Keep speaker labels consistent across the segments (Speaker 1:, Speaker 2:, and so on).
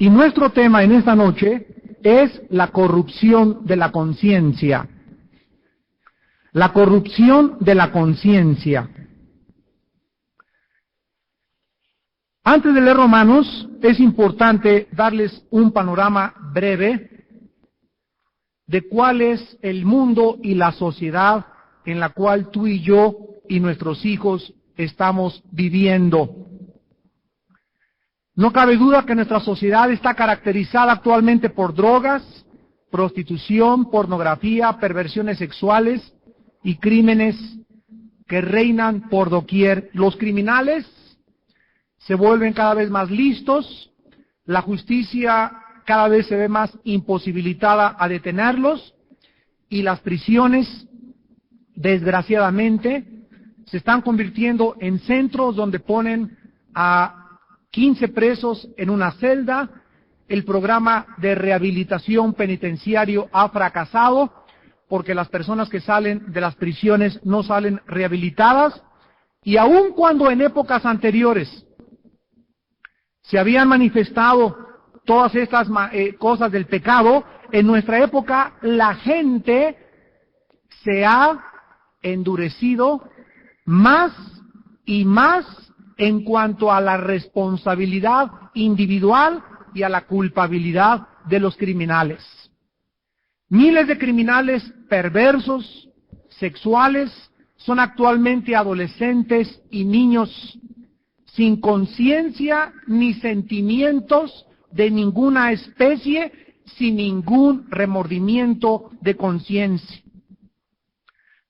Speaker 1: Y nuestro tema en esta noche es la corrupción de la conciencia. La corrupción de la conciencia. Antes de leer Romanos, es importante darles un panorama breve de cuál es el mundo y la sociedad en la cual tú y yo y nuestros hijos estamos viviendo. No cabe duda que nuestra sociedad está caracterizada actualmente por drogas, prostitución, pornografía, perversiones sexuales y crímenes que reinan por doquier. Los criminales se vuelven cada vez más listos, la justicia cada vez se ve más imposibilitada a detenerlos y las prisiones, desgraciadamente, se están convirtiendo en centros donde ponen a 15 presos en una celda. El programa de rehabilitación penitenciario ha fracasado porque las personas que salen de las prisiones no salen rehabilitadas, y aun cuando en épocas anteriores se habían manifestado todas estas cosas del pecado, en nuestra época la gente se ha endurecido más y más en cuanto a la responsabilidad individual y a la culpabilidad de los criminales. Miles de criminales perversos, sexuales, son actualmente adolescentes y niños sin conciencia ni sentimientos de ninguna especie, sin ningún remordimiento de conciencia.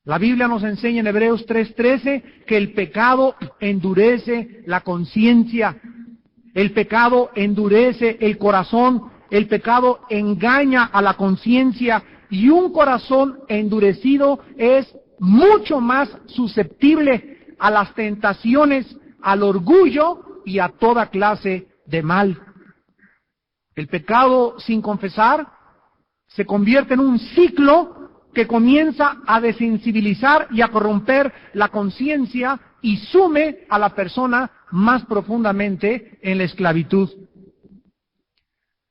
Speaker 1: La Biblia nos enseña en Hebreos 3:13 que el pecado endurece la conciencia, el pecado endurece el corazón, el pecado engaña a la conciencia, y un corazón endurecido es mucho más susceptible a las tentaciones, al orgullo y a toda clase de mal. El pecado sin confesar se convierte en un ciclo que comienza a desensibilizar y a corromper la conciencia y sume a la persona más profundamente en la esclavitud.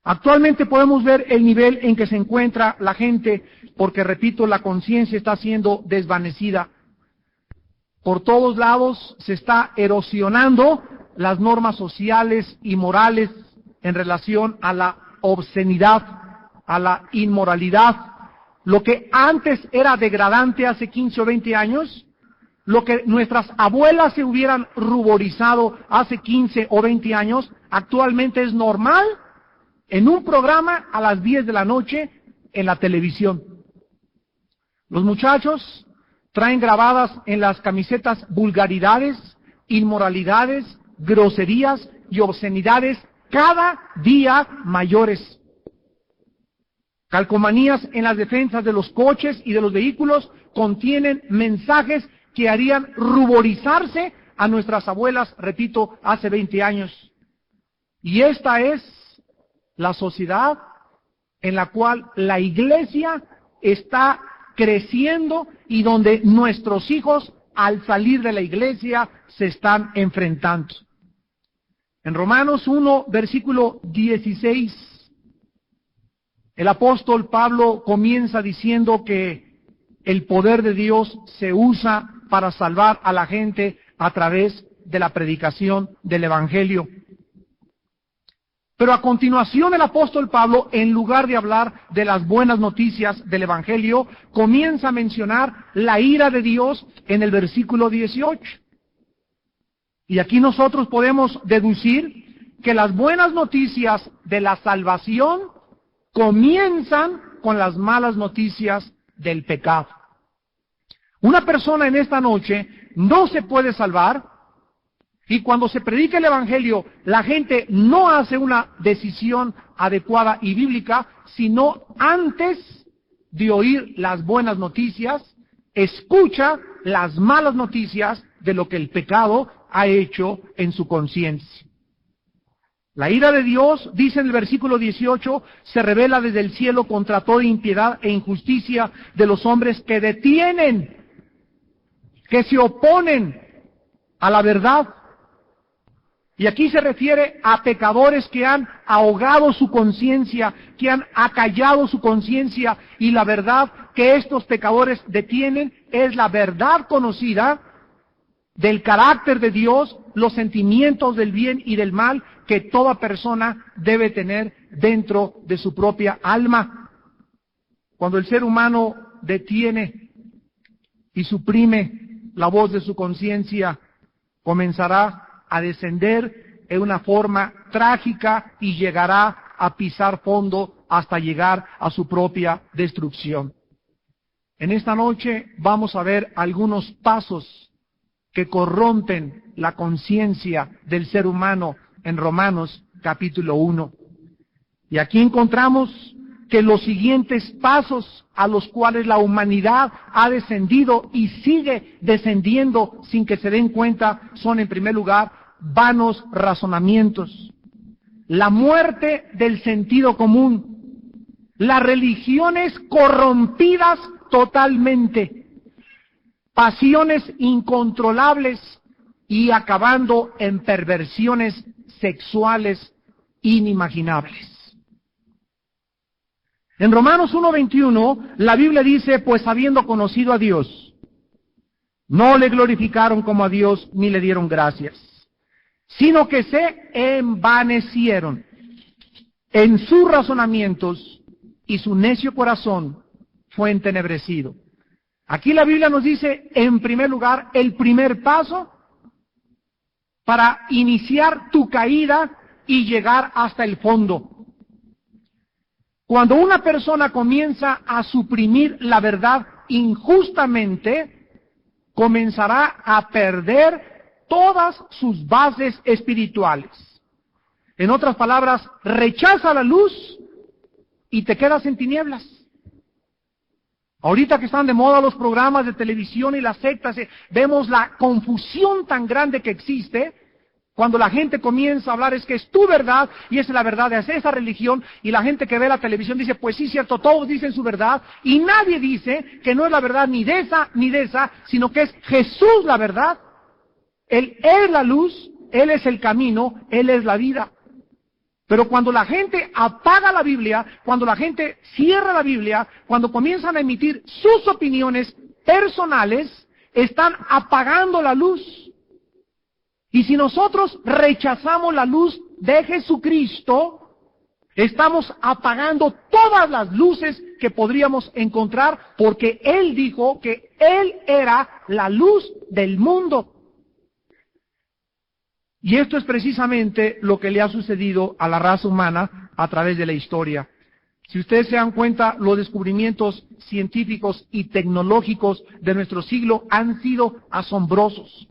Speaker 1: Actualmente podemos ver el nivel en que se encuentra la gente, porque, repito, la conciencia está siendo desvanecida. Por todos lados se está erosionando las normas sociales y morales en relación a la obscenidad, a la inmoralidad. Lo que antes era degradante hace 15 o 20 años, lo que nuestras abuelas se hubieran ruborizado hace 15 o 20 años, actualmente es normal en un programa a las 10 de la noche en la televisión. Los muchachos traen grabadas en las camisetas vulgaridades, inmoralidades, groserías y obscenidades cada día mayores. Calcomanías en las defensas de los coches y de los vehículos contienen mensajes que harían ruborizarse a nuestras abuelas, repito, hace 20 años. Y esta es la sociedad en la cual la iglesia está creciendo y donde nuestros hijos, al salir de la iglesia, se están enfrentando. En Romanos 1, versículo 16, el apóstol Pablo comienza diciendo que el poder de Dios se usa para salvar a la gente a través de la predicación del Evangelio. Pero a continuación el apóstol Pablo, en lugar de hablar de las buenas noticias del Evangelio, comienza a mencionar la ira de Dios en el versículo 18. Y aquí nosotros podemos deducir que las buenas noticias de la salvación comienzan con las malas noticias del pecado. Una persona en esta noche no se puede salvar, y cuando se predica el Evangelio, la gente no hace una decisión adecuada y bíblica, sino antes de oír las buenas noticias, escucha las malas noticias de lo que el pecado ha hecho en su conciencia. La ira de Dios, dice en el versículo 18, se revela desde el cielo contra toda impiedad e injusticia de los hombres que detienen, que se oponen a la verdad. Y aquí se refiere a pecadores que han ahogado su conciencia, que han acallado su conciencia, y la verdad que estos pecadores detienen es la verdad conocida del carácter de Dios, los sentimientos del bien y del mal que toda persona debe tener dentro de su propia alma. Cuando el ser humano detiene y suprime la voz de su conciencia, comenzará a descender en una forma trágica y llegará a pisar fondo hasta llegar a su propia destrucción. En esta noche vamos a ver algunos pasos que corrompen la conciencia del ser humano en Romanos capítulo 1. Y aquí encontramos que los siguientes pasos a los cuales la humanidad ha descendido y sigue descendiendo sin que se den cuenta son, en primer lugar, vanos razonamientos, la muerte del sentido común, las religiones corrompidas totalmente, pasiones incontrolables y acabando en perversiones sexuales inimaginables. En Romanos 1:21, la Biblia dice, pues habiendo conocido a Dios, no le glorificaron como a Dios ni le dieron gracias, sino que se envanecieron en sus razonamientos y su necio corazón fue entenebrecido. Aquí la Biblia nos dice, en primer lugar, el primer paso para iniciar tu caída y llegar hasta el fondo. Cuando una persona comienza a suprimir la verdad injustamente, comenzará a perder todas sus bases espirituales. En otras palabras, rechaza la luz y te quedas en tinieblas. Ahorita que están de moda los programas de televisión y las sectas, vemos la confusión tan grande que existe cuando la gente comienza a hablar es que es tu verdad y es la verdad de esa religión, y la gente que ve la televisión dice, pues sí, cierto, todos dicen su verdad, y nadie dice que no es la verdad ni de esa, sino que es Jesús la verdad. Él es la luz, Él es el camino, Él es la vida. Pero cuando la gente apaga la Biblia, cuando la gente cierra la Biblia, cuando comienzan a emitir sus opiniones personales, están apagando la luz. Y si nosotros rechazamos la luz de Jesucristo, estamos apagando todas las luces que podríamos encontrar, porque Él dijo que Él era la luz del mundo. Y esto es precisamente lo que le ha sucedido a la raza humana a través de la historia. Si ustedes se dan cuenta, los descubrimientos científicos y tecnológicos de nuestro siglo han sido asombrosos.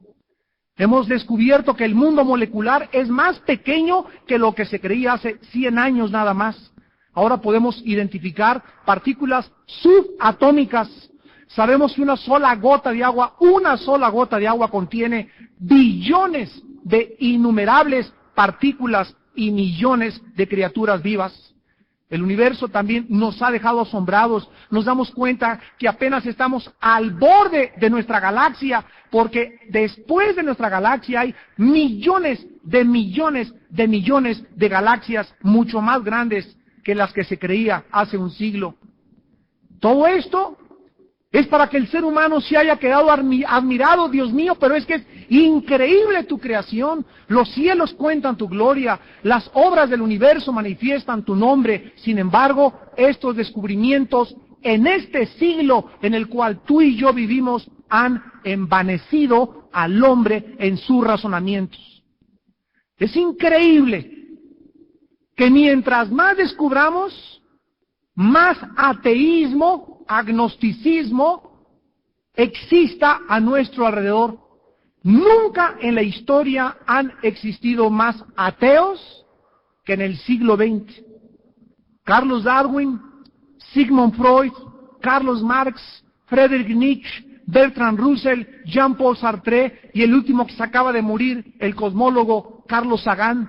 Speaker 1: Hemos descubierto que el mundo molecular es más pequeño que lo que se creía hace 100 años nada más. Ahora podemos identificar partículas subatómicas. Sabemos que una sola gota de agua contiene billones de innumerables partículas y millones de criaturas vivas. El universo también nos ha dejado asombrados. Nos damos cuenta que apenas estamos al borde de nuestra galaxia, porque después de nuestra galaxia hay millones de galaxias mucho más grandes que las que se creía hace un siglo. Todo esto es para que el ser humano se haya quedado admirado, Dios mío, pero es que es increíble tu creación. Los cielos cuentan tu gloria, las obras del universo manifiestan tu nombre. Sin embargo, estos descubrimientos en este siglo en el cual tú y yo vivimos han envanecido al hombre en sus razonamientos. Es increíble que mientras más descubramos, más ateísmo, agnosticismo exista a nuestro alrededor. Nunca en la historia han existido más ateos que en el siglo XX. Carlos Darwin, Sigmund Freud, Carlos Marx, Friedrich Nietzsche, Bertrand Russell, Jean-Paul Sartre y el último que se acaba de morir, el cosmólogo Carlos Sagan.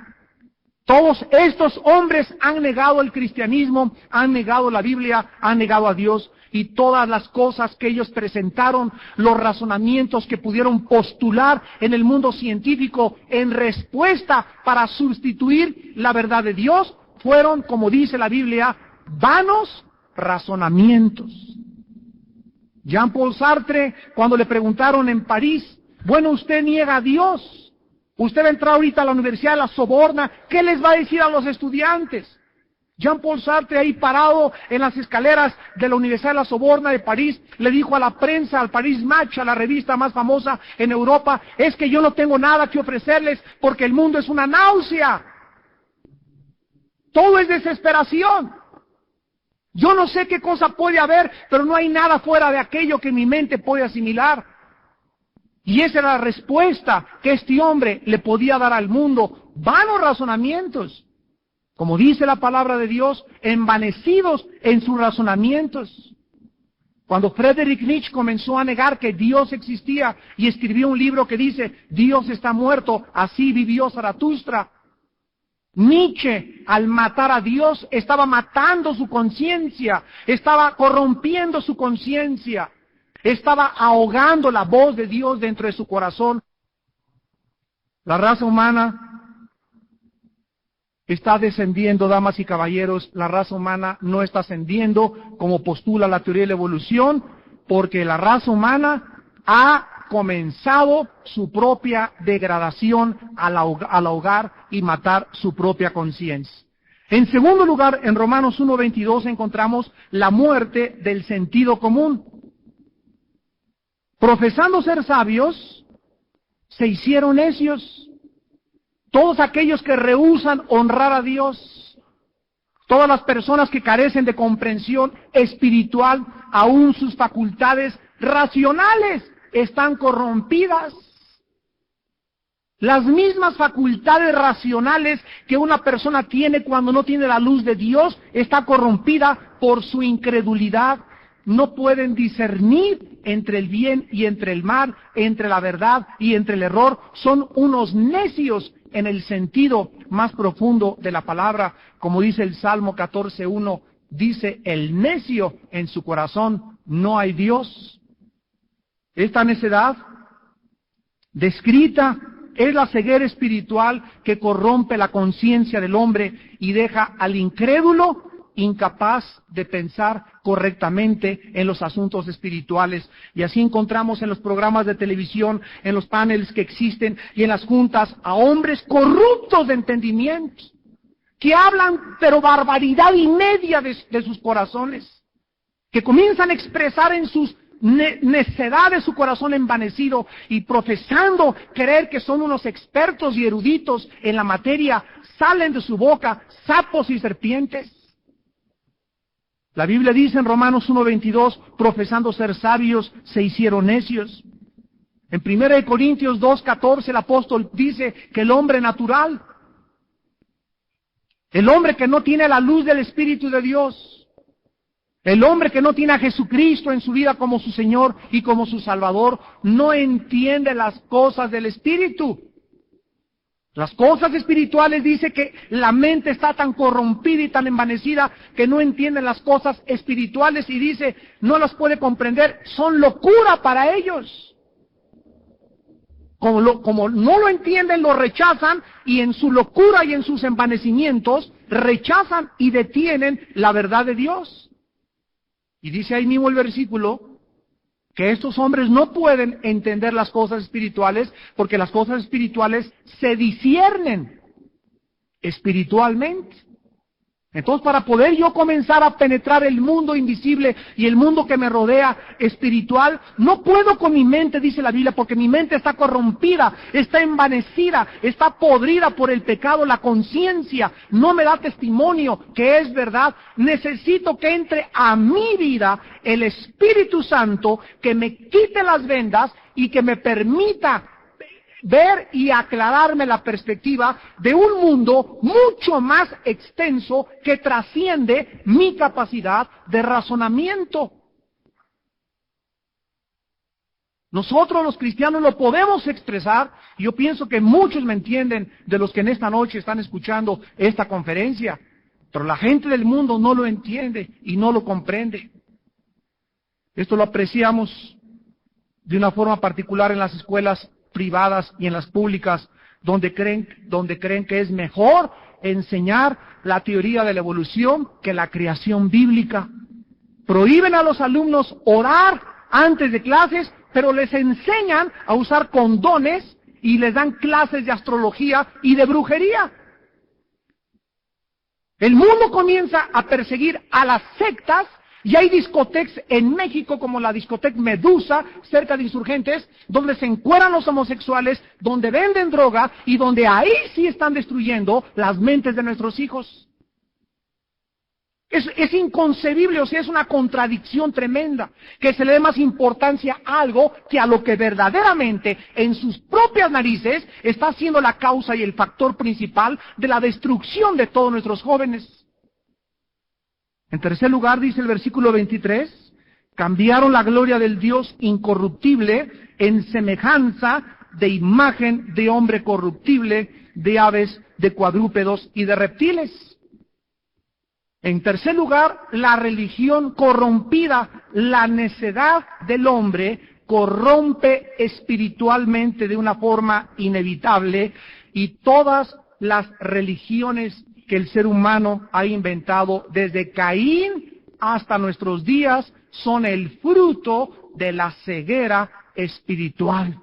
Speaker 1: Todos estos hombres han negado el cristianismo, han negado la Biblia, han negado a Dios, y todas las cosas que ellos presentaron, los razonamientos que pudieron postular en el mundo científico en respuesta para sustituir la verdad de Dios, fueron, como dice la Biblia, vanos razonamientos. Jean-Paul Sartre, cuando le preguntaron en París, bueno, usted niega a Dios, usted va a entrar ahorita a la Universidad de la Sorbona, ¿qué les va a decir a los estudiantes? Jean-Paul Sartre, ahí parado en las escaleras de la Universidad de la Sorbona de París, le dijo a la prensa, al Paris Match, a la revista más famosa en Europa, es que yo no tengo nada que ofrecerles porque el mundo es una náusea. Todo es desesperación. Yo no sé qué cosa puede haber, pero no hay nada fuera de aquello que mi mente puede asimilar. Y esa era la respuesta que este hombre le podía dar al mundo. Vanos razonamientos. Como dice la palabra de Dios, envanecidos en sus razonamientos. Cuando Friedrich Nietzsche comenzó a negar que Dios existía y escribió un libro que dice, Dios está muerto, así vivió Zaratustra. Nietzsche, al matar a Dios, estaba matando su conciencia, estaba corrompiendo su conciencia, estaba ahogando la voz de Dios dentro de su corazón. La raza humana está descendiendo, damas y caballeros. La raza humana no está ascendiendo como postula la teoría de la evolución, porque la raza humana ha comenzado su propia degradación al ahogar y matar su propia conciencia. En segundo lugar, en Romanos 1:22 encontramos la muerte del sentido común. Profesando ser sabios, se hicieron necios. Todos aquellos que rehúsan honrar a Dios, todas las personas que carecen de comprensión espiritual, aún sus facultades racionales están corrompidas. Las mismas facultades racionales que una persona tiene cuando no tiene la luz de Dios está corrompida por su incredulidad. No pueden discernir entre el bien y entre el mal, entre la verdad y entre el error. Son unos necios en el sentido más profundo de la palabra. Como dice el Salmo 14:1, dice, el necio en su corazón no hay Dios. Esta necedad descrita es la ceguera espiritual que corrompe la conciencia del hombre y deja al incrédulo incapaz de pensar correctamente en los asuntos espirituales. Y así encontramos en los programas de televisión, en los paneles que existen y en las juntas a hombres corruptos de entendimiento, que hablan pero barbaridad y media de sus corazones, que comienzan a expresar en sus necedad de su corazón envanecido y profesando creer que son unos expertos y eruditos en la materia, salen de su boca sapos y serpientes. La Biblia dice en Romanos 1:22, profesando ser sabios, se hicieron necios. En 1 Corintios 2:14 el apóstol dice que el hombre natural, el hombre que no tiene la luz del Espíritu de Dios, el hombre que no tiene a Jesucristo en su vida como su Señor y como su Salvador, no entiende las cosas del Espíritu. Las cosas espirituales dice que la mente está tan corrompida y tan envanecida que no entienden las cosas espirituales y dice, no las puede comprender, son locura para ellos. Como no lo entienden, lo rechazan y en su locura y en sus envanecimientos rechazan y detienen la verdad de Dios. Y dice ahí mismo el versículo que estos hombres no pueden entender las cosas espirituales porque las cosas espirituales se disciernen espiritualmente. Entonces, para poder yo comenzar a penetrar el mundo invisible y el mundo que me rodea espiritual, no puedo con mi mente, dice la Biblia, porque mi mente está corrompida, está envanecida, está podrida por el pecado, la conciencia no me da testimonio que es verdad. Necesito que entre a mi vida el Espíritu Santo, que me quite las vendas y que me permita ver y aclararme la perspectiva de un mundo mucho más extenso que trasciende mi capacidad de razonamiento. Nosotros los cristianos lo podemos expresar, y yo pienso que muchos me entienden de los que en esta noche están escuchando esta conferencia, pero la gente del mundo no lo entiende y no lo comprende. Esto lo apreciamos de una forma particular en las escuelas privadas y en las públicas, donde creen que es mejor enseñar la teoría de la evolución que la creación bíblica. Prohíben a los alumnos orar antes de clases, pero les enseñan a usar condones y les dan clases de astrología y de brujería. El mundo comienza a perseguir a las sectas, y hay discotecas en México como la discoteca Medusa, cerca de Insurgentes, donde se encueran los homosexuales, donde venden droga y donde ahí sí están destruyendo las mentes de nuestros hijos. Es inconcebible, o sea, es una contradicción tremenda, que se le dé más importancia a algo que a lo que verdaderamente en sus propias narices está siendo la causa y el factor principal de la destrucción de todos nuestros jóvenes. En tercer lugar, dice el versículo 23, cambiaron la gloria del Dios incorruptible en semejanza de imagen de hombre corruptible, de aves, de cuadrúpedos y de reptiles. En tercer lugar, la religión corrompida, la necedad del hombre, corrompe espiritualmente de una forma inevitable, y todas las religiones que el ser humano ha inventado desde Caín hasta nuestros días son el fruto de la ceguera espiritual.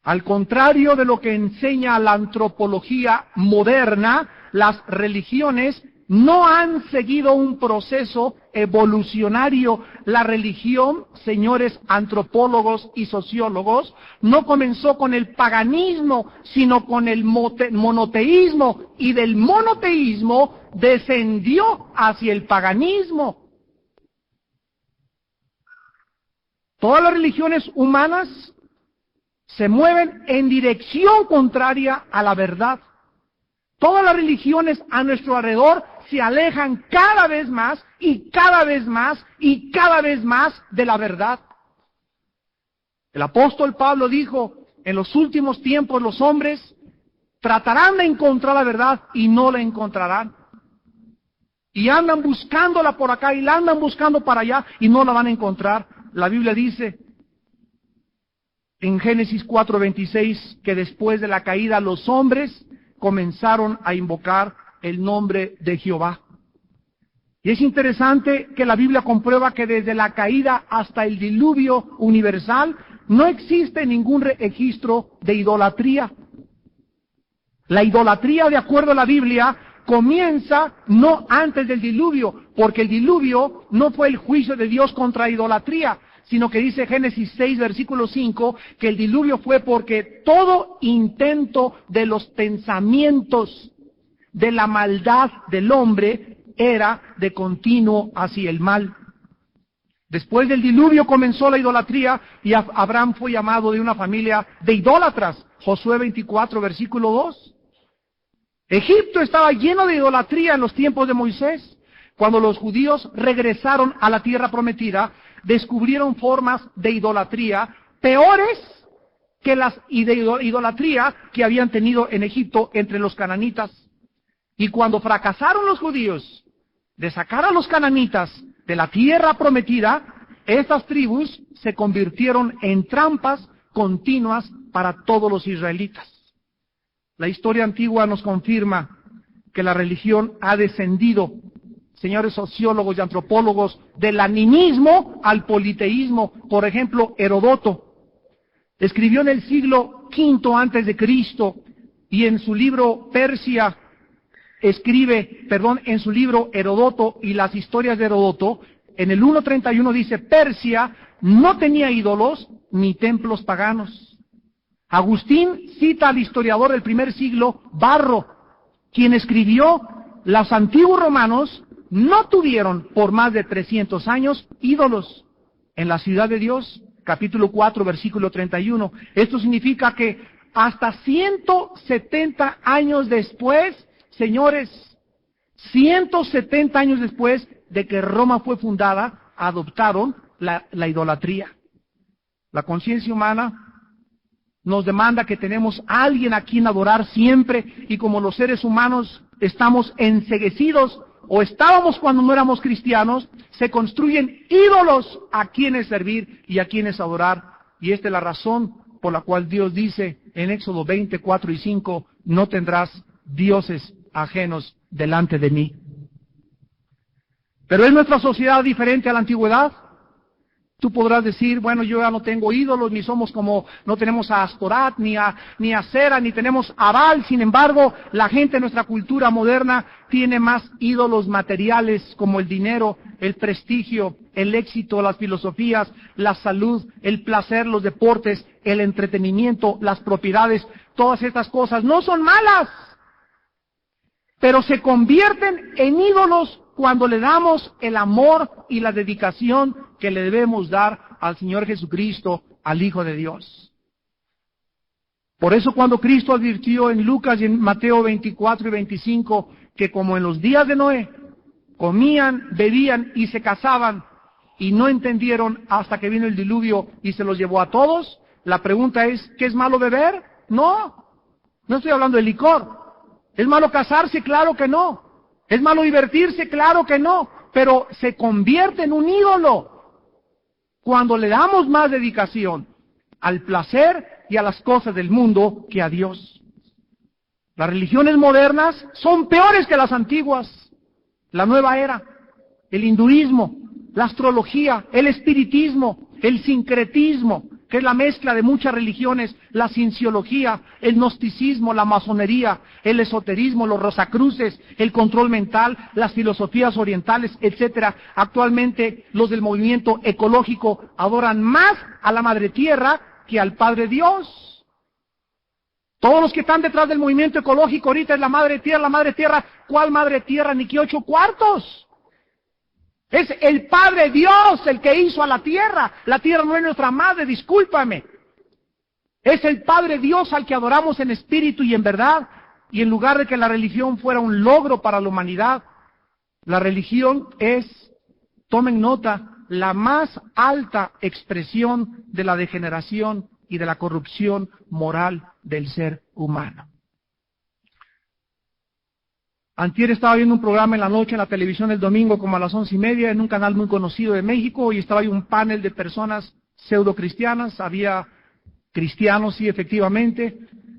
Speaker 1: Al contrario de lo que enseña la antropología moderna, las religiones no han seguido un proceso evolucionario. La religión, señores antropólogos y sociólogos, no comenzó con el paganismo, sino con el monoteísmo, y del monoteísmo descendió hacia el paganismo. Todas las religiones humanas se mueven en dirección contraria a la verdad. Todas las religiones a nuestro alrededor se alejan cada vez más y cada vez más y cada vez más de la verdad. El apóstol Pablo dijo, en los últimos tiempos los hombres tratarán de encontrar la verdad y no la encontrarán. Y andan buscándola por acá y la andan buscando para allá y no la van a encontrar. La Biblia dice en Génesis 4:26 que después de la caída los hombres comenzaron a invocar el nombre de Jehová. Y es interesante que la Biblia comprueba que desde la caída hasta el diluvio universal no existe ningún registro de idolatría. La idolatría, de acuerdo a la Biblia, comienza no antes del diluvio, porque el diluvio no fue el juicio de Dios contra idolatría, sino que dice Génesis 6, versículo 5, que el diluvio fue porque todo intento de los pensamientos de la maldad del hombre era de continuo hacia el mal. Después del diluvio comenzó la idolatría y Abraham fue llamado de una familia de idólatras. Josué 24, versículo 2. Egipto estaba lleno de idolatría en los tiempos de Moisés. Cuando los judíos regresaron a la tierra prometida, descubrieron formas de idolatría peores que las idolatría que habían tenido en Egipto entre los cananitas. Y cuando fracasaron los judíos de sacar a los cananitas de la tierra prometida, estas tribus se convirtieron en trampas continuas para todos los israelitas. La historia antigua nos confirma que la religión ha descendido, señores sociólogos y antropólogos, del animismo al politeísmo. Por ejemplo, Heródoto escribió en el siglo V antes de Cristo, y en su libro en su libro Heródoto y las historias de Heródoto, en el 1:31 dice, Persia no tenía ídolos ni templos paganos. Agustín cita al historiador del primer siglo, Varro, quien escribió, los antiguos romanos no tuvieron por más de 300 años ídolos en la ciudad de Dios, capítulo 4, versículo 31. Esto significa que hasta 170 años después, señores, 170 años después de que Roma fue fundada, adoptaron la idolatría. La conciencia humana nos demanda que tenemos a alguien a quien adorar siempre, y como los seres humanos estamos enceguecidos, o estábamos cuando no éramos cristianos, se construyen ídolos a quienes servir y a quienes adorar. Y esta es la razón por la cual Dios dice en Éxodo 20, 4 y 5, no tendrás dioses ajenos delante de mí. Pero ¿es nuestra sociedad diferente a la antigüedad? Tú podrás decir, bueno, yo ya no tengo ídolos, ni somos como, no tenemos a Astorat, ni a Sera, ni tenemos a Baal. Sin embargo, la gente de nuestra cultura moderna tiene más ídolos materiales como el dinero, el prestigio, el éxito, las filosofías, la salud, el placer, los deportes, el entretenimiento, las propiedades. Todas estas cosas no son malas, pero se convierten en ídolos cuando le damos el amor y la dedicación que le debemos dar al Señor Jesucristo, al Hijo de Dios. Por eso cuando Cristo advirtió en Lucas y en Mateo 24 y 25 que como en los días de Noé, comían, bebían y se casaban y no entendieron hasta que vino el diluvio y se los llevó a todos, la pregunta es, ¿qué es malo beber? No estoy hablando de licor. ¿Es malo casarse? Claro que no. ¿Es malo divertirse? Claro que no, pero se convierte en un ídolo cuando le damos más dedicación al placer y a las cosas del mundo que a Dios. Las religiones modernas son peores que las antiguas. La nueva era, el hinduismo, la astrología, el espiritismo, el sincretismo, que es la mezcla de muchas religiones, la cienciología, el gnosticismo, la masonería, el esoterismo, los rosacruces, el control mental, las filosofías orientales, etcétera. Actualmente los del movimiento ecológico adoran más a la Madre Tierra que al Padre Dios. Todos los que están detrás del movimiento ecológico ahorita es la Madre Tierra. ¿Cuál Madre Tierra? Ni que 8 cuartos. Es el Padre Dios el que hizo a la tierra. La tierra no es nuestra madre, discúlpame. Es el Padre Dios al que adoramos en espíritu y en verdad. Y en lugar de que la religión fuera un logro para la humanidad, la religión es, tomen nota, la más alta expresión de la degeneración y de la corrupción moral del ser humano. Antier estaba viendo un programa en la noche en la televisión el domingo como a las 11:30 en un canal muy conocido de México y estaba ahí un panel de personas pseudo-cristianas. Había cristianos, sí, efectivamente,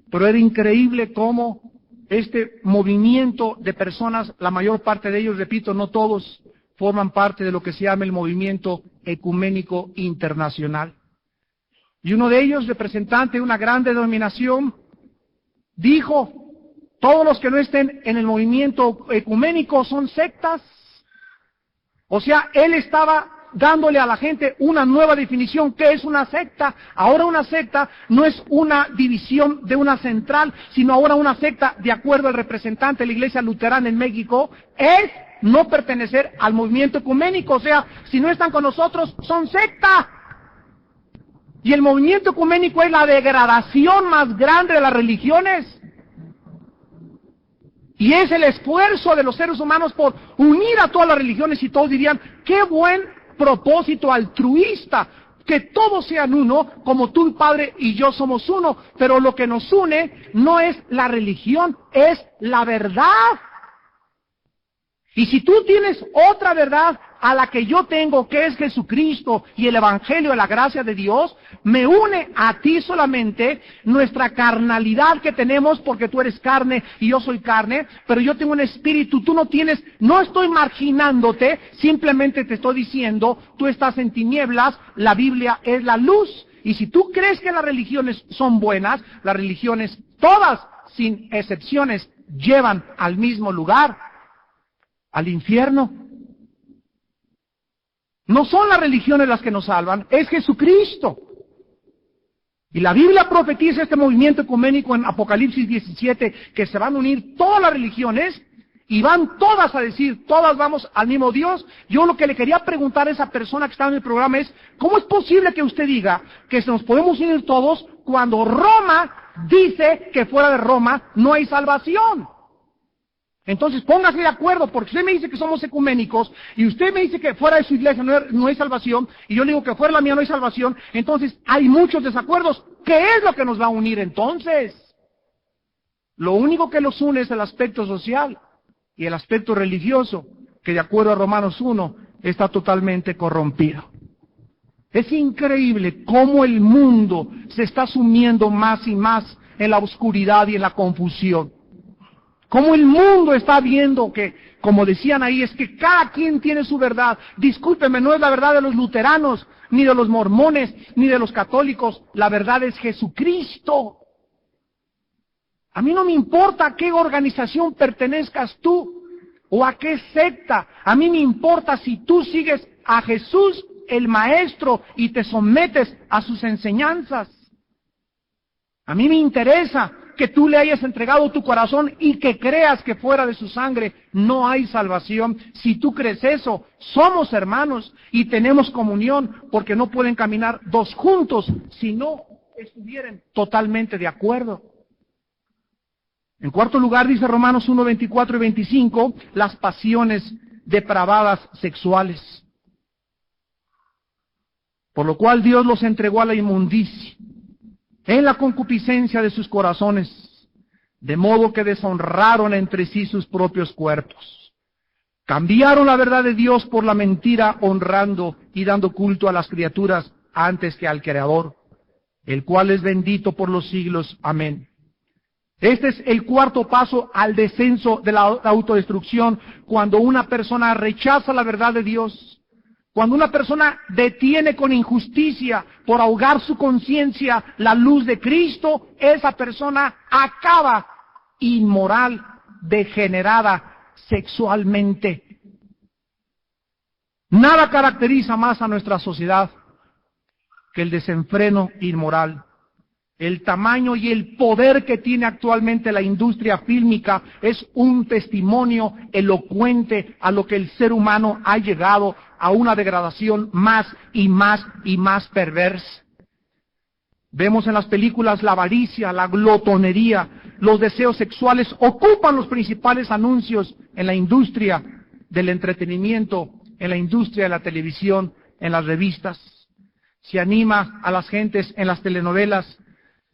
Speaker 1: pero era increíble cómo este movimiento de personas, la mayor parte de ellos, repito, no todos, forman parte de lo que se llama el movimiento ecuménico internacional. Y uno de ellos, representante de una gran denominación, dijo: todos los que no estén en el movimiento ecuménico son sectas. O sea, él estaba dándole a la gente una nueva definición. ¿Qué es una secta? Ahora una secta no es una división de una central, sino ahora una secta, de acuerdo al representante de la Iglesia Luterana en México, es no pertenecer al movimiento ecuménico. O sea, si no están con nosotros, son secta. Y el movimiento ecuménico es la degradación más grande de las religiones. Y es el esfuerzo de los seres humanos por unir a todas las religiones, y todos dirían, qué buen propósito altruista, que todos sean uno, como tú, Padre, y yo somos uno. Pero lo que nos une no es la religión, es la verdad. Y si tú tienes otra verdad a la que yo tengo, que es Jesucristo y el Evangelio de la gracia de Dios, me une a ti solamente nuestra carnalidad que tenemos, porque tú eres carne y yo soy carne, pero yo tengo un espíritu, tú no tienes. No estoy marginándote, simplemente te estoy diciendo, tú estás en tinieblas, la Biblia es la luz. Y si tú crees que las religiones son buenas, las religiones, todas, sin excepciones, llevan al mismo lugar, al infierno. No son las religiones las que nos salvan, es Jesucristo. Y la Biblia profetiza este movimiento ecuménico en Apocalipsis 17, que se van a unir todas las religiones y van todas a decir, todas vamos al mismo Dios. Yo lo que le quería preguntar a esa persona que estaba en el programa es, ¿cómo es posible que usted diga que nos podemos unir todos cuando Roma dice que fuera de Roma no hay salvación? Entonces póngase de acuerdo, porque usted me dice que somos ecuménicos, y usted me dice que fuera de su iglesia no hay salvación, y yo le digo que fuera de la mía no hay salvación, entonces hay muchos desacuerdos. ¿Qué es lo que nos va a unir entonces? Lo único que los une es el aspecto social y el aspecto religioso, que de acuerdo a Romanos 1, está totalmente corrompido. Es increíble cómo el mundo se está sumiendo más y más en la oscuridad y en la confusión. Cómo el mundo está viendo que, como decían ahí, es que cada quien tiene su verdad. Discúlpeme, no es la verdad de los luteranos, ni de los mormones, ni de los católicos. La verdad es Jesucristo. A mí no me importa a qué organización pertenezcas tú, o a qué secta. A mí me importa si tú sigues a Jesús, el Maestro, y te sometes a sus enseñanzas. A mí me interesa que tú le hayas entregado tu corazón y que creas que fuera de su sangre no hay salvación. Si tú crees eso, somos hermanos y tenemos comunión, porque no pueden caminar dos juntos si no estuvieran totalmente de acuerdo. En cuarto lugar, dice Romanos 1, 24 y 25, las pasiones depravadas sexuales. Por lo cual Dios los entregó a la inmundicia en la concupiscencia de sus corazones, de modo que deshonraron entre sí sus propios cuerpos. Cambiaron la verdad de Dios por la mentira, honrando y dando culto a las criaturas antes que al Creador, el cual es bendito por los siglos. Amén. Este es el cuarto paso al descenso de la autodestrucción, cuando una persona rechaza la verdad de Dios. Cuando una persona detiene con injusticia por ahogar su conciencia la luz de Cristo, esa persona acaba inmoral, degenerada sexualmente. Nada caracteriza más a nuestra sociedad que el desenfreno inmoral. El tamaño y el poder que tiene actualmente la industria fílmica es un testimonio elocuente a lo que el ser humano ha llegado, a una degradación más y más y más perversa. Vemos en las películas la avaricia, la glotonería, los deseos sexuales ocupan los principales anuncios en la industria del entretenimiento, en la industria de la televisión, en las revistas. Se anima a las gentes en las telenovelas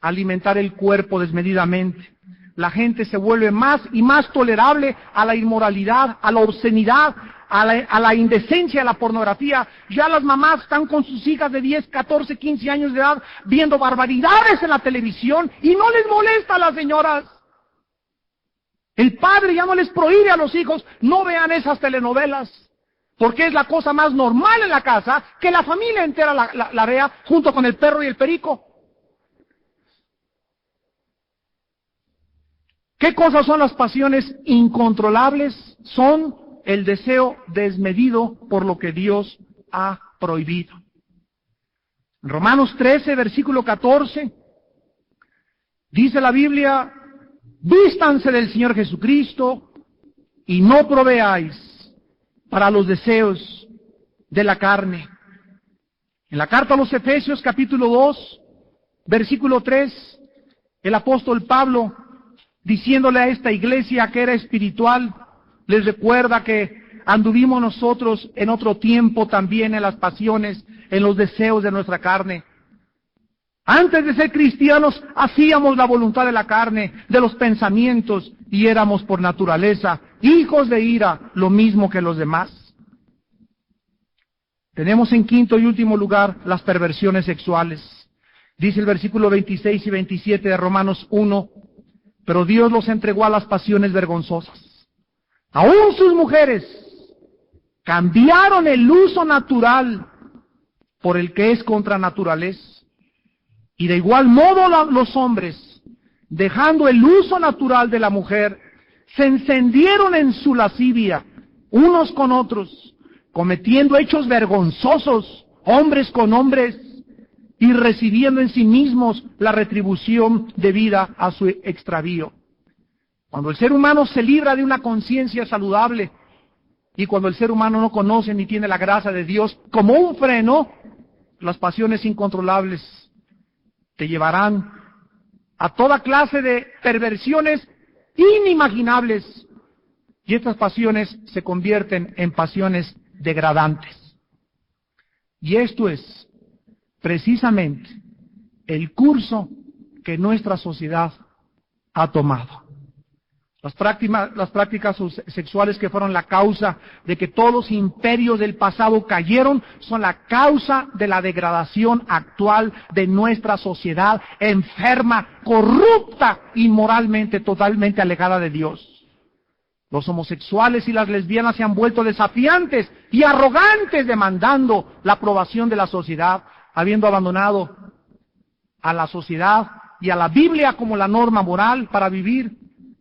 Speaker 1: a alimentar el cuerpo desmedidamente. La gente se vuelve más y más tolerable a la inmoralidad, a la obscenidad, a la indecencia, a la pornografía. Ya las mamás están con sus hijas de 10, 14, 15 años de edad viendo barbaridades en la televisión y no les molesta a las señoras. El padre ya no les prohíbe a los hijos, no vean esas telenovelas, porque es la cosa más normal en la casa, que la familia entera la vea junto con el perro y el perico. ¿Qué cosas son las pasiones incontrolables? Son el deseo desmedido por lo que Dios ha prohibido. En Romanos 13, versículo 14, dice la Biblia: vístanse del Señor Jesucristo y no proveáis para los deseos de la carne. En la carta a los Efesios, capítulo 2, versículo 3, el apóstol Pablo, diciéndole a esta iglesia que era espiritual, les recuerda que anduvimos nosotros en otro tiempo también en las pasiones, en los deseos de nuestra carne. Antes de ser cristianos, hacíamos la voluntad de la carne, de los pensamientos, y éramos por naturaleza hijos de ira, lo mismo que los demás. Tenemos en quinto y último lugar las perversiones sexuales. Dice el versículo 26 y 27 de Romanos 1, pero Dios los entregó a las pasiones vergonzosas. Aún sus mujeres cambiaron el uso natural por el que es contra naturaleza. Y de igual modo los hombres, dejando el uso natural de la mujer, se encendieron en su lascivia, unos con otros, cometiendo hechos vergonzosos, hombres con hombres, y recibiendo en sí mismos la retribución debida a su extravío. Cuando el ser humano se libra de una conciencia saludable, y cuando el ser humano no conoce ni tiene la gracia de Dios como un freno, las pasiones incontrolables te llevarán a toda clase de perversiones inimaginables, y estas pasiones se convierten en pasiones degradantes. Y esto es precisamente el curso que nuestra sociedad ha tomado. Las prácticas sexuales que fueron la causa de que todos los imperios del pasado cayeron son la causa de la degradación actual de nuestra sociedad enferma, corrupta y moralmente totalmente alejada de Dios. Los homosexuales y las lesbianas se han vuelto desafiantes y arrogantes demandando la aprobación de la sociedad, habiendo abandonado a la sociedad y a la Biblia como la norma moral para vivir.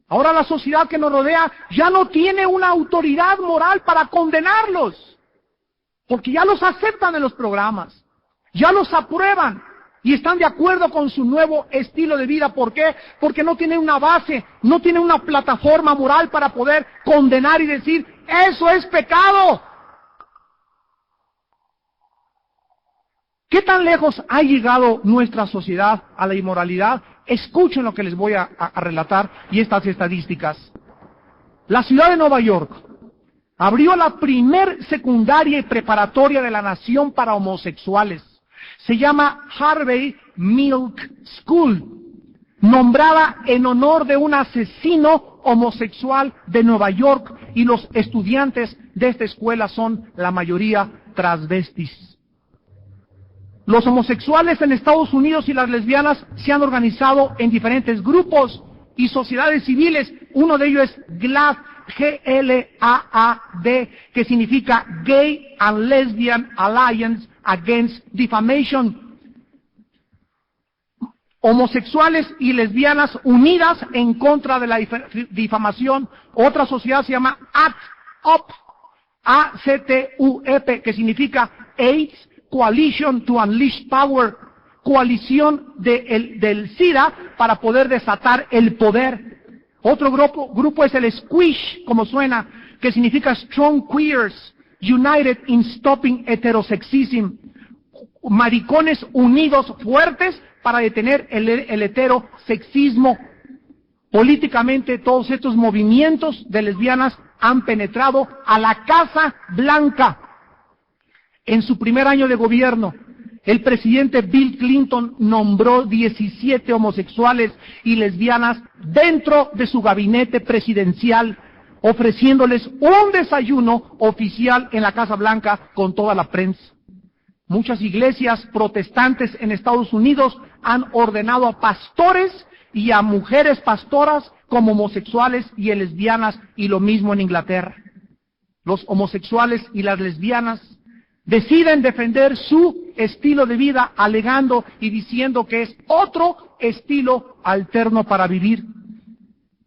Speaker 1: Ahora la sociedad que nos rodea ya no tiene una autoridad moral para condenarlos, porque ya los aceptan en los programas, ya los aprueban y están de acuerdo con su nuevo estilo de vida. ¿Por qué? Porque no tienen una base, no tienen una plataforma moral para poder condenar y decir, eso es pecado. ¿Qué tan lejos ha llegado nuestra sociedad a la inmoralidad? Escuchen lo que les voy a relatar y estas estadísticas. La ciudad de Nueva York abrió la primer secundaria y preparatoria de la nación para homosexuales. Se llama Harvey Milk School, nombrada en honor de un asesino homosexual de Nueva York, y los estudiantes de esta escuela son la mayoría transvestis. Los homosexuales en Estados Unidos y las lesbianas se han organizado en diferentes grupos y sociedades civiles. Uno de ellos es GLAAD, G-L-A-A-D, que significa Gay and Lesbian Alliance Against Defamation. Homosexuales y lesbianas unidas en contra de la difamación. Otra sociedad se llama ACT-UP, A-C-T-U-P, que significa AIDS Coalition to Unleash Power, coalición del SIDA para poder desatar el poder. Otro grupo es el SQUISH, como suena, que significa Strong Queers United in Stopping Heterosexism, maricones unidos fuertes para detener el heterosexismo. Políticamente, todos estos movimientos de lesbianas han penetrado a la Casa Blanca. En su primer año de gobierno, el presidente Bill Clinton nombró 17 homosexuales y lesbianas dentro de su gabinete presidencial, ofreciéndoles un desayuno oficial en la Casa Blanca con toda la prensa. Muchas iglesias protestantes en Estados Unidos han ordenado a pastores y a mujeres pastoras como homosexuales y lesbianas, y lo mismo en Inglaterra. Los homosexuales y las lesbianas deciden defender su estilo de vida, alegando y diciendo que es otro estilo alterno para vivir.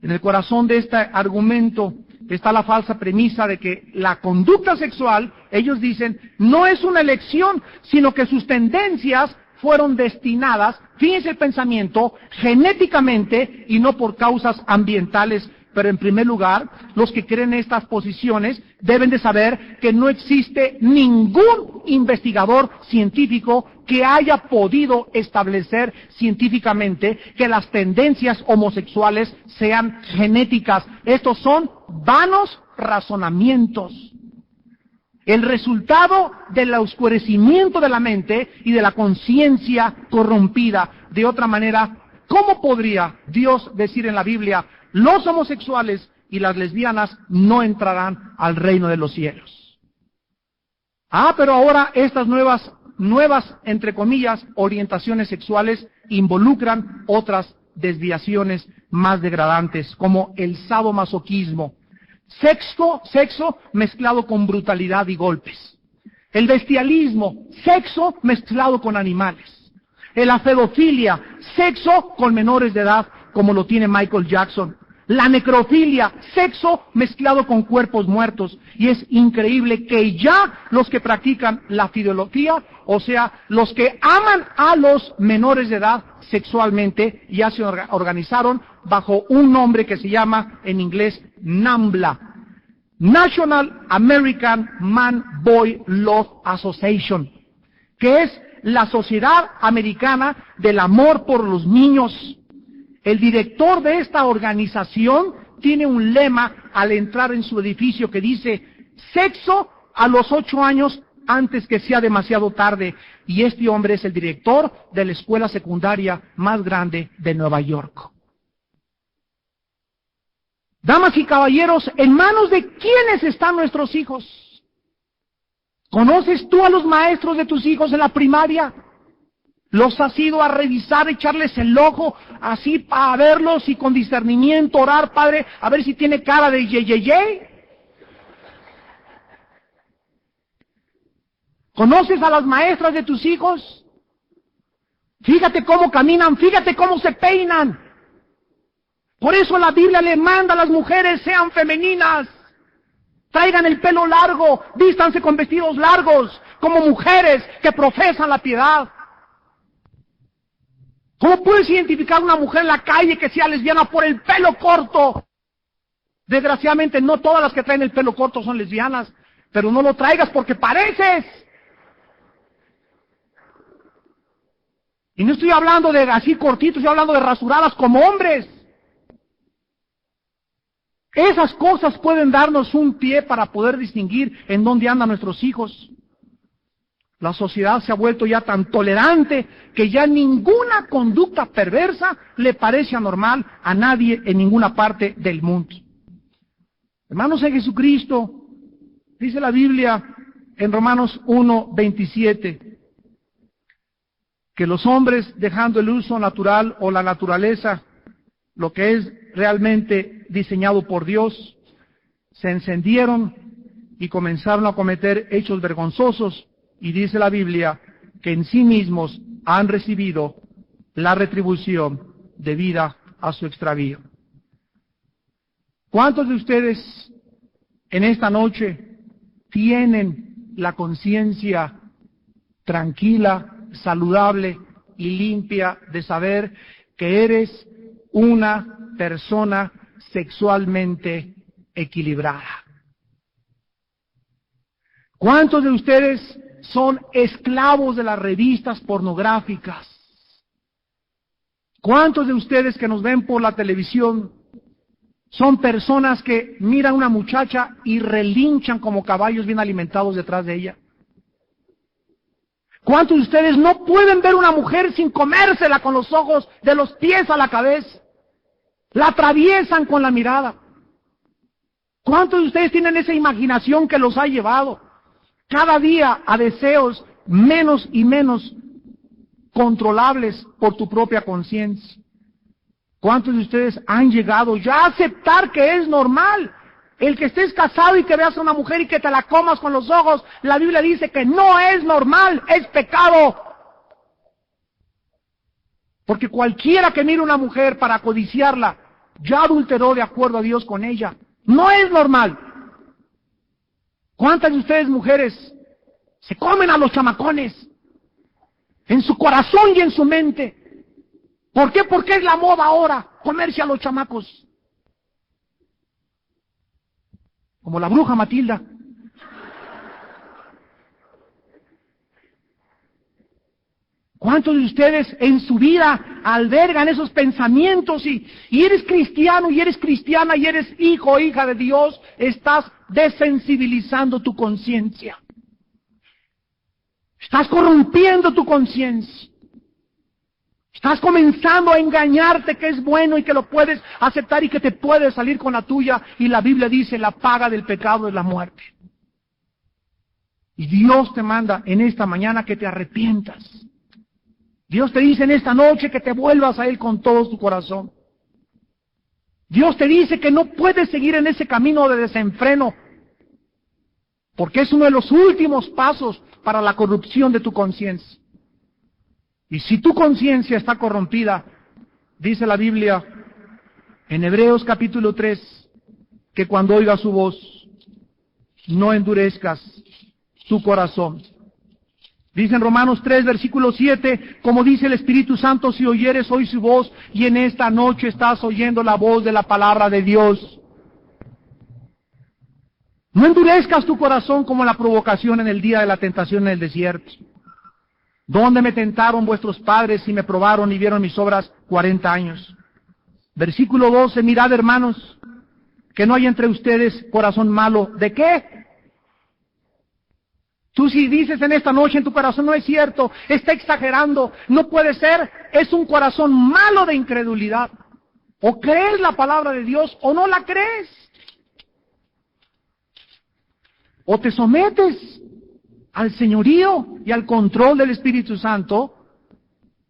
Speaker 1: En el corazón de este argumento está la falsa premisa de que la conducta sexual, ellos dicen, no es una elección, sino que sus tendencias fueron destinadas, fíjense el pensamiento, genéticamente y no por causas ambientales. Pero en primer lugar, los que creen en estas posiciones deben de saber que no existe ningún investigador científico que haya podido establecer científicamente que las tendencias homosexuales sean genéticas. Estos son vanos razonamientos. El resultado del oscurecimiento de la mente y de la conciencia corrompida. De otra manera, ¿cómo podría Dios decir en la Biblia: los homosexuales y las lesbianas no entrarán al reino de los cielos? Pero ahora estas nuevas, entre comillas, orientaciones sexuales involucran otras desviaciones más degradantes, como el sadomasoquismo, sexo mezclado con brutalidad y golpes, el bestialismo, sexo mezclado con animales, la pedofilia, sexo con menores de edad, como lo tiene Michael Jackson, la necrofilia, sexo mezclado con cuerpos muertos. Y es increíble que ya los que practican la fidelofía, o sea, los que aman a los menores de edad sexualmente, ya se organizaron bajo un nombre que se llama en inglés NAMBLA, National American Man Boy Love Association, que es la Sociedad Americana del Amor por los Niños. El director de esta organización tiene un lema al entrar en su edificio que dice: sexo a los 8 años antes que sea demasiado tarde. Y este hombre es el director de la escuela secundaria más grande de Nueva York. Damas y caballeros, ¿en manos de quiénes están nuestros hijos? ¿Conoces tú a los maestros de tus hijos en la primaria? ¿Los has ido a revisar, echarles el ojo, así para verlos y con discernimiento orar, Padre, a ver si tiene cara de yeyeyey? ¿Conoces a las maestras de tus hijos? Fíjate cómo caminan, fíjate cómo se peinan. Por eso la Biblia le manda a las mujeres: sean femeninas, traigan el pelo largo, vístanse con vestidos largos, como mujeres que profesan la piedad. ¿Cómo puedes identificar una mujer en la calle que sea lesbiana por el pelo corto? Desgraciadamente no todas las que traen el pelo corto son lesbianas, pero no lo traigas porque pareces. Y no estoy hablando de así cortitos, estoy hablando de rasuradas como hombres. Esas cosas pueden darnos un pie para poder distinguir en dónde andan nuestros hijos. La sociedad se ha vuelto ya tan tolerante que ya ninguna conducta perversa le parece anormal a nadie en ninguna parte del mundo. Hermanos en Jesucristo, dice la Biblia en Romanos 1:27, que los hombres, dejando el uso natural o la naturaleza, lo que es realmente diseñado por Dios, se encendieron y comenzaron a cometer hechos vergonzosos, y dice la Biblia que en sí mismos han recibido la retribución debida a su extravío. ¿Cuántos de ustedes en esta noche tienen la conciencia tranquila, saludable y limpia de saber que eres una persona sexualmente equilibrada? ¿Cuántos de ustedes son esclavos de las revistas pornográficas? ¿Cuántos de ustedes que nos ven por la televisión son personas que miran a una muchacha y relinchan como caballos bien alimentados detrás de ella? ¿Cuántos de ustedes no pueden ver una mujer sin comérsela con los ojos de los pies a la cabeza? La atraviesan con la mirada. ¿Cuántos de ustedes tienen esa imaginación que los ha llevado cada día a deseos menos y menos controlables por tu propia conciencia? ¿Cuántos de ustedes han llegado ya a aceptar que es normal el que estés casado y que veas a una mujer y que te la comas con los ojos? La Biblia dice que no es normal, es pecado. Porque cualquiera que mire a una mujer para codiciarla, ya adulteró de acuerdo a Dios con ella. No es normal. ¿Cuántas de ustedes, mujeres, se comen a los chamacones? En su corazón y en su mente. ¿Por qué? Porque es la moda ahora, comerse a los chamacos. Como la bruja Matilda. ¿Cuántos de ustedes en su vida albergan esos pensamientos y eres cristiano y eres cristiana y eres hijo o hija de Dios? Estás desensibilizando tu conciencia. Estás corrompiendo tu conciencia. Estás comenzando a engañarte que es bueno y que lo puedes aceptar y que te puedes salir con la tuya. Y la Biblia dice: la paga del pecado es la muerte. Y Dios te manda en esta mañana que te arrepientas. Dios te dice en esta noche que te vuelvas a Él con todo tu corazón. Dios te dice que no puedes seguir en ese camino de desenfreno, porque es uno de los últimos pasos para la corrupción de tu conciencia. Y si tu conciencia está corrompida, dice la Biblia en Hebreos capítulo 3, que cuando oigas su voz, no endurezcas tu corazón. Dice en Romanos 3, versículo 7, como dice el Espíritu Santo: si oyeres hoy su voz, y en esta noche estás oyendo la voz de la palabra de Dios. No endurezcas tu corazón como la provocación en el día de la tentación en el desierto, donde me tentaron vuestros padres y me probaron y vieron mis obras 40 años. Versículo 12, mirad, hermanos, que no hay entre ustedes corazón malo. ¿De qué? Tú si dices en esta noche en tu corazón, no es cierto, está exagerando, no puede ser, es un corazón malo de incredulidad. O crees la palabra de Dios o no la crees. O te sometes al señorío y al control del Espíritu Santo,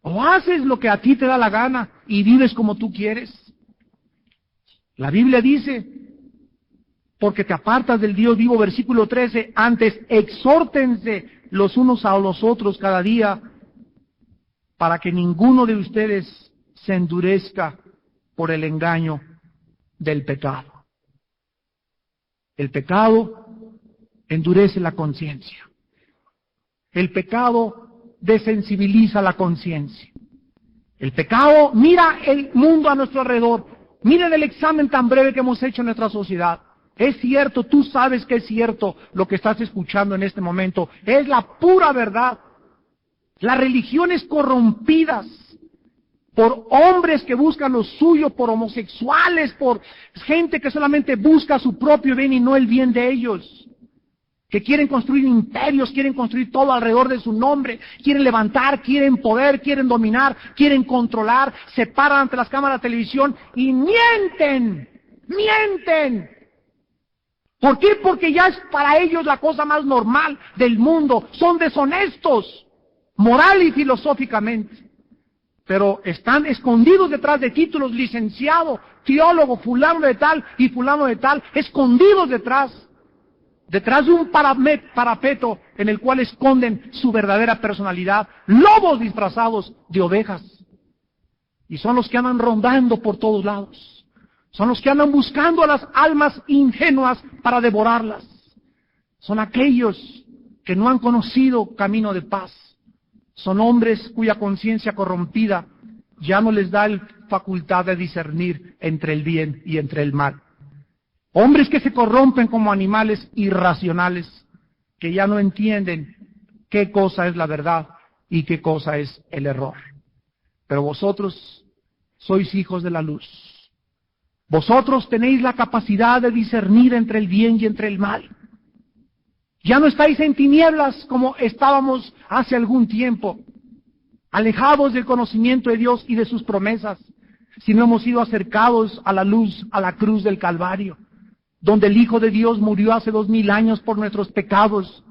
Speaker 1: o haces lo que a ti te da la gana y vives como tú quieres. La Biblia dice, porque te apartas del Dios vivo, versículo 13, antes exhórtense los unos a los otros cada día, para que ninguno de ustedes se endurezca por el engaño del pecado. El pecado endurece la conciencia. El pecado desensibiliza la conciencia. El pecado mira el mundo a nuestro alrededor. Miren el examen tan breve que hemos hecho en nuestra sociedad. Es cierto, tú sabes que es cierto lo que estás escuchando en este momento. Es la pura verdad. Las religiones corrompidas por hombres que buscan lo suyo, por homosexuales, por gente que solamente busca su propio bien y no el bien de ellos. Que quieren construir imperios, quieren construir todo alrededor de su nombre, quieren levantar, quieren poder, quieren dominar, quieren controlar, se paran ante las cámaras de televisión y mienten. ¿Por qué? Porque ya es para ellos la cosa más normal del mundo. Son deshonestos, moral y filosóficamente. Pero están escondidos detrás de títulos, licenciado, teólogo, fulano de tal y fulano de tal, escondidos detrás de un parapeto en el cual esconden su verdadera personalidad, lobos disfrazados de ovejas. Y son los que andan rondando por todos lados. Son los que andan buscando a las almas ingenuas para devorarlas. Son aquellos que no han conocido camino de paz. Son hombres cuya conciencia corrompida ya no les da la facultad de discernir entre el bien y entre el mal. Hombres que se corrompen como animales irracionales, que ya no entienden qué cosa es la verdad y qué cosa es el error. Pero vosotros sois hijos de la luz. Vosotros tenéis la capacidad de discernir entre el bien y entre el mal. Ya no estáis en tinieblas como estábamos hace algún tiempo, alejados del conocimiento de Dios y de sus promesas, sino hemos sido acercados a la luz, a la cruz del Calvario, donde el Hijo de Dios murió hace 2000 años por nuestros pecados,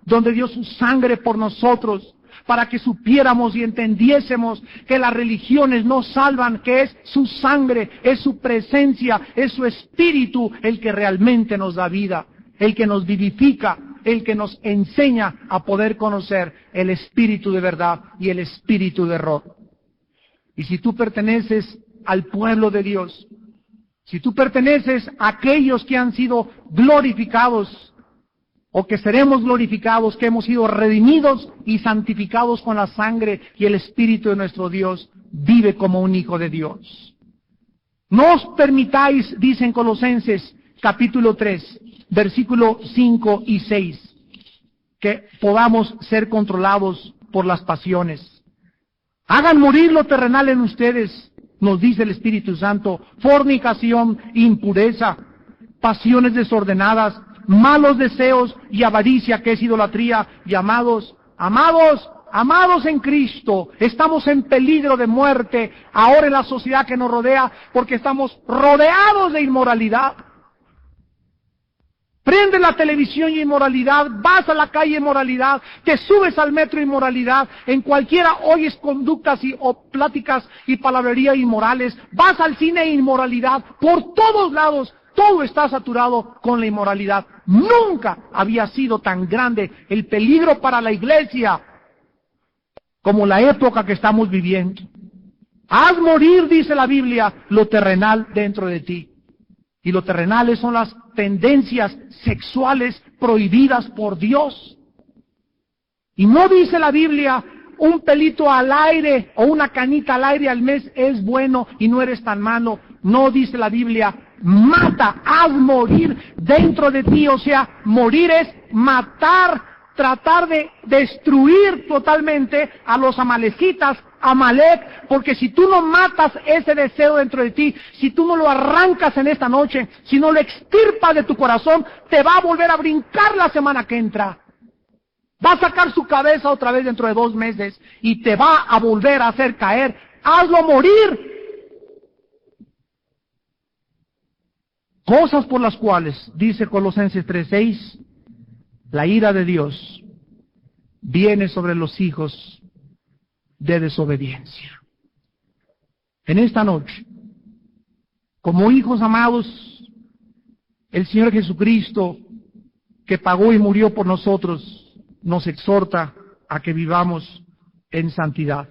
Speaker 1: donde dio su sangre por nosotros, para que supiéramos y entendiésemos que las religiones no salvan, que es su sangre, es su presencia, es su espíritu el que realmente nos da vida, el que nos vivifica, el que nos enseña a poder conocer el espíritu de verdad y el espíritu de error. Y si tú perteneces al pueblo de Dios, si tú perteneces a aquellos que han sido glorificados, o que seremos glorificados, que hemos sido redimidos y santificados con la sangre y el Espíritu de nuestro Dios, vive como un hijo de Dios. No os permitáis, dicen Colosenses capítulo 3, versículo 5 y 6, que podamos ser controlados por las pasiones. Hagan morir lo terrenal en ustedes, nos dice el Espíritu Santo, fornicación, impureza, pasiones desordenadas, malos deseos y avaricia, que es idolatría. Y amados en Cristo, estamos en peligro de muerte ahora en la sociedad que nos rodea, porque estamos rodeados de inmoralidad. Prendes la televisión y inmoralidad, vas a la calle inmoralidad, te subes al metro inmoralidad, en cualquiera oyes conductas o pláticas y palabrería inmorales, vas al cine inmoralidad, por todos lados. Todo está saturado con la inmoralidad. Nunca había sido tan grande el peligro para la iglesia como la época que estamos viviendo. Haz morir, dice la Biblia, lo terrenal dentro de ti. Y lo terrenales son las tendencias sexuales prohibidas por Dios. Y no dice la Biblia, un pelito al aire o una canita al aire al mes es bueno y no eres tan malo. No dice la Biblia, mata, haz morir dentro de ti. O sea, morir es matar, tratar de destruir totalmente a los amalecitas, Amalek, porque si tú no matas ese deseo dentro de ti, si tú no lo arrancas en esta noche, si no lo extirpas de tu corazón, te va a volver a brincar la semana que entra. Va a sacar su cabeza otra vez dentro de 2 meses y te va a volver a hacer caer. Hazlo morir. Cosas por las cuales, dice Colosenses 3:6, la ira de Dios viene sobre los hijos de desobediencia. En esta noche, como hijos amados, el Señor Jesucristo, que pagó y murió por nosotros, nos exhorta a que vivamos en santidad.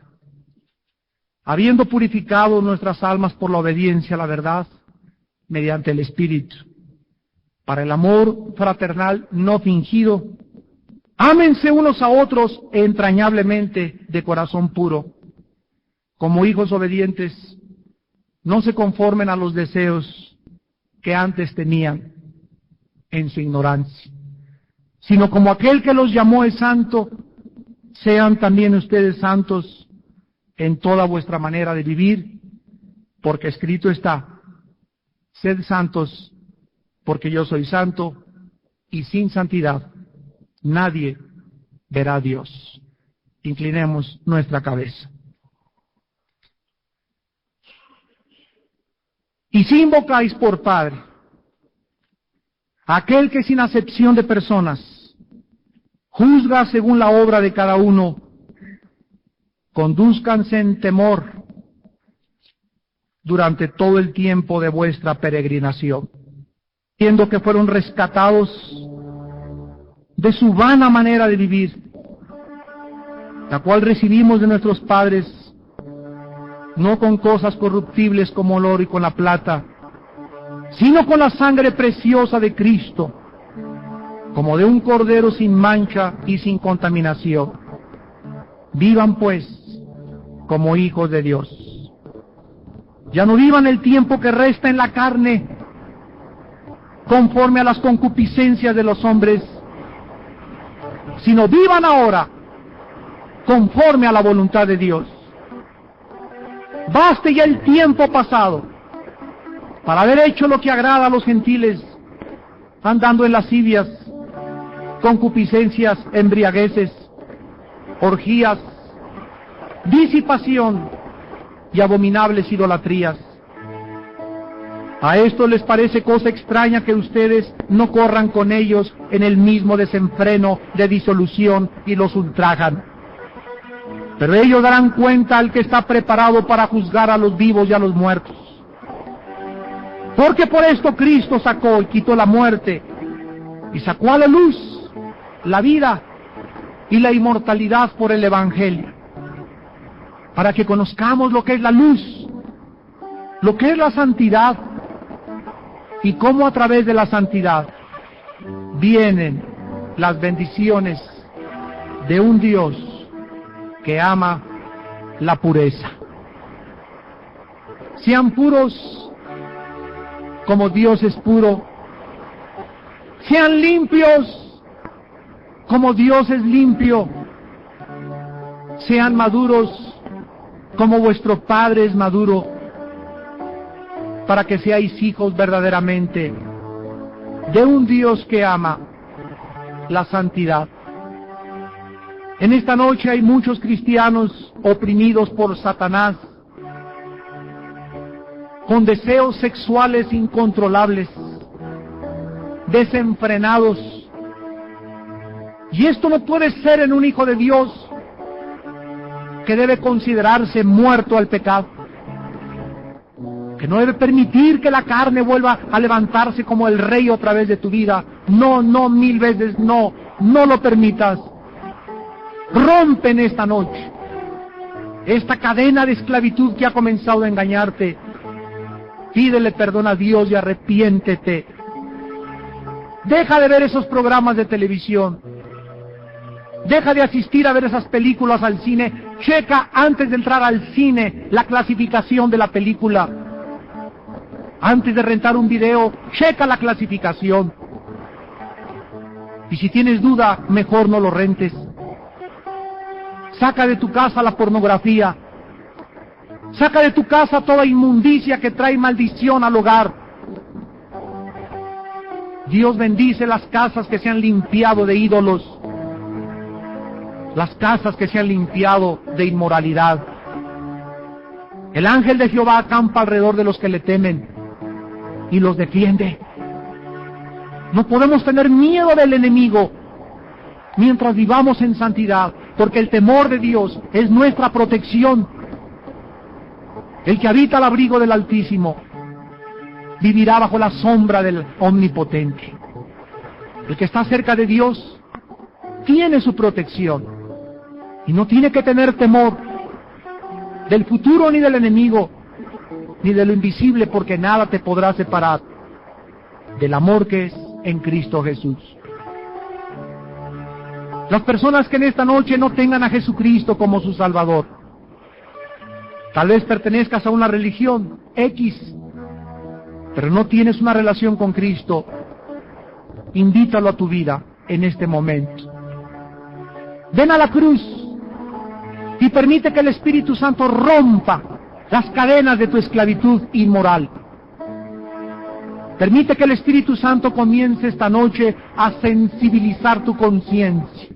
Speaker 1: Habiendo purificado nuestras almas por la obediencia a la verdad, mediante el Espíritu, para el amor fraternal no fingido, ámense unos a otros entrañablemente de corazón puro. Como hijos obedientes, no se conformen a los deseos que antes tenían en su ignorancia, sino como aquel que los llamó es santo, sean también ustedes santos en toda vuestra manera de vivir, porque escrito está: sed santos, porque yo soy santo, y sin santidad nadie verá a Dios. Inclinemos nuestra cabeza. Y si invocáis por Padre aquel que sin acepción de personas juzga según la obra de cada uno, condúzcanse en temor durante todo el tiempo de vuestra peregrinación, viendo que fueron rescatados de su vana manera de vivir, la cual recibimos de nuestros padres, no con cosas corruptibles como el oro y con la plata, sino con la sangre preciosa de Cristo, como de un cordero sin mancha y sin contaminación. Vivan pues como hijos de Dios. Ya no vivan el tiempo que resta en la carne, conforme a las concupiscencias de los hombres, sino vivan ahora conforme a la voluntad de Dios. Baste ya el tiempo pasado para haber hecho lo que agrada a los gentiles, andando en lascivias, concupiscencias, embriagueces, orgías, disipación y abominables idolatrías. A esto les parece cosa extraña que ustedes no corran con ellos en el mismo desenfreno de disolución y los ultrajan. Pero ellos darán cuenta al que está preparado para juzgar a los vivos y a los muertos. Porque por esto Cristo sacó y quitó la muerte, y sacó a la luz la vida y la inmortalidad por el Evangelio, para que conozcamos lo que es la luz, lo que es la santidad, y cómo a través de la santidad vienen las bendiciones de un Dios que ama la pureza. Sean puros como Dios es puro. Sean limpios como Dios es limpio. Sean maduros como vuestro Padre es maduro, para que seáis hijos verdaderamente de un Dios que ama la santidad. En esta noche hay muchos cristianos oprimidos por Satanás, con deseos sexuales incontrolables, desenfrenados. Y esto no puede ser en un hijo de Dios, que debe considerarse muerto al pecado, que no debe permitir que la carne vuelva a levantarse como el rey otra vez de tu vida. No, no, 1000 veces no, no lo permitas. Rompe en esta noche esta cadena de esclavitud que ha comenzado a engañarte. Pídele perdón a Dios y arrepiéntete. Deja de ver esos programas de televisión. Deja de asistir a ver esas películas al cine. Checa antes de entrar al cine la clasificación de la película. Antes de rentar un video, checa la clasificación. Y si tienes duda, mejor no lo rentes. Saca de tu casa la pornografía. Saca de tu casa toda inmundicia que trae maldición al hogar. Dios bendice las casas que se han limpiado de ídolos, las casas que se han limpiado de inmoralidad. El ángel de Jehová acampa alrededor de los que le temen y los defiende. No podemos tener miedo del enemigo mientras vivamos en santidad, porque el temor de Dios es nuestra protección. El que habita al abrigo del Altísimo vivirá bajo la sombra del Omnipotente. El que está cerca de Dios tiene su protección y no tiene que tener temor del futuro ni del enemigo, ni de lo invisible, porque nada te podrá separar del amor que es en Cristo Jesús. Las personas que en esta noche no tengan a Jesucristo como su Salvador, tal vez pertenezcas a una religión X, pero no tienes una relación con Cristo, invítalo a tu vida en este momento. Ven a la cruz y permite que el Espíritu Santo rompa las cadenas de tu esclavitud inmoral. Permite que el Espíritu Santo comience esta noche a sensibilizar tu conciencia,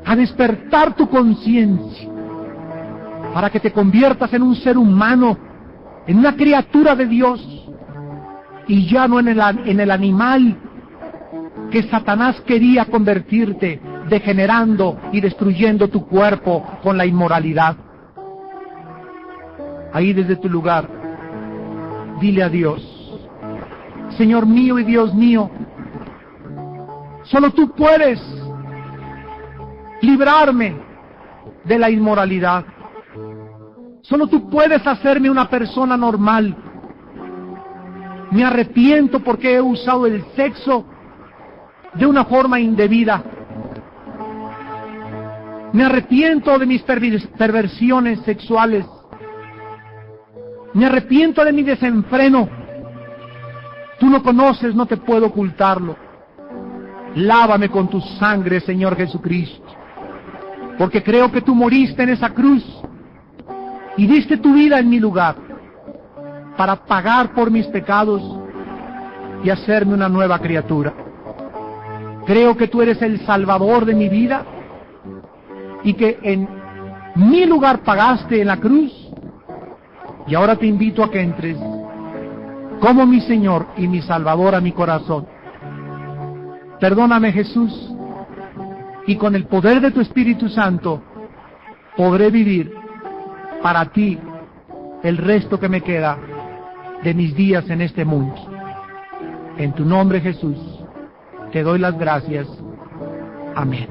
Speaker 1: a despertar tu conciencia, para que te conviertas en un ser humano, en una criatura de Dios, y ya no en el animal que Satanás quería convertirte, degenerando y destruyendo tu cuerpo con la inmoralidad. Ahí desde tu lugar, dile a Dios: Señor mío y Dios mío, solo tú puedes librarme de la inmoralidad. Solo tú puedes hacerme una persona normal. Me arrepiento porque he usado el sexo de una forma indebida. Me arrepiento de mis perversiones sexuales. Me arrepiento de mi desenfreno. Tú no conoces, no te puedo ocultarlo. Lávame con tu sangre, Señor Jesucristo, porque creo que tú moriste en esa cruz y diste tu vida en mi lugar para pagar por mis pecados y hacerme una nueva criatura. Creo que tú eres el Salvador de mi vida y que en mi lugar pagaste en la cruz, y ahora te invito a que entres como mi Señor y mi Salvador a mi corazón. Perdóname, Jesús, y con el poder de tu Espíritu Santo podré vivir para ti el resto que me queda de mis días en este mundo. En tu nombre, Jesús, te doy las gracias. Amén.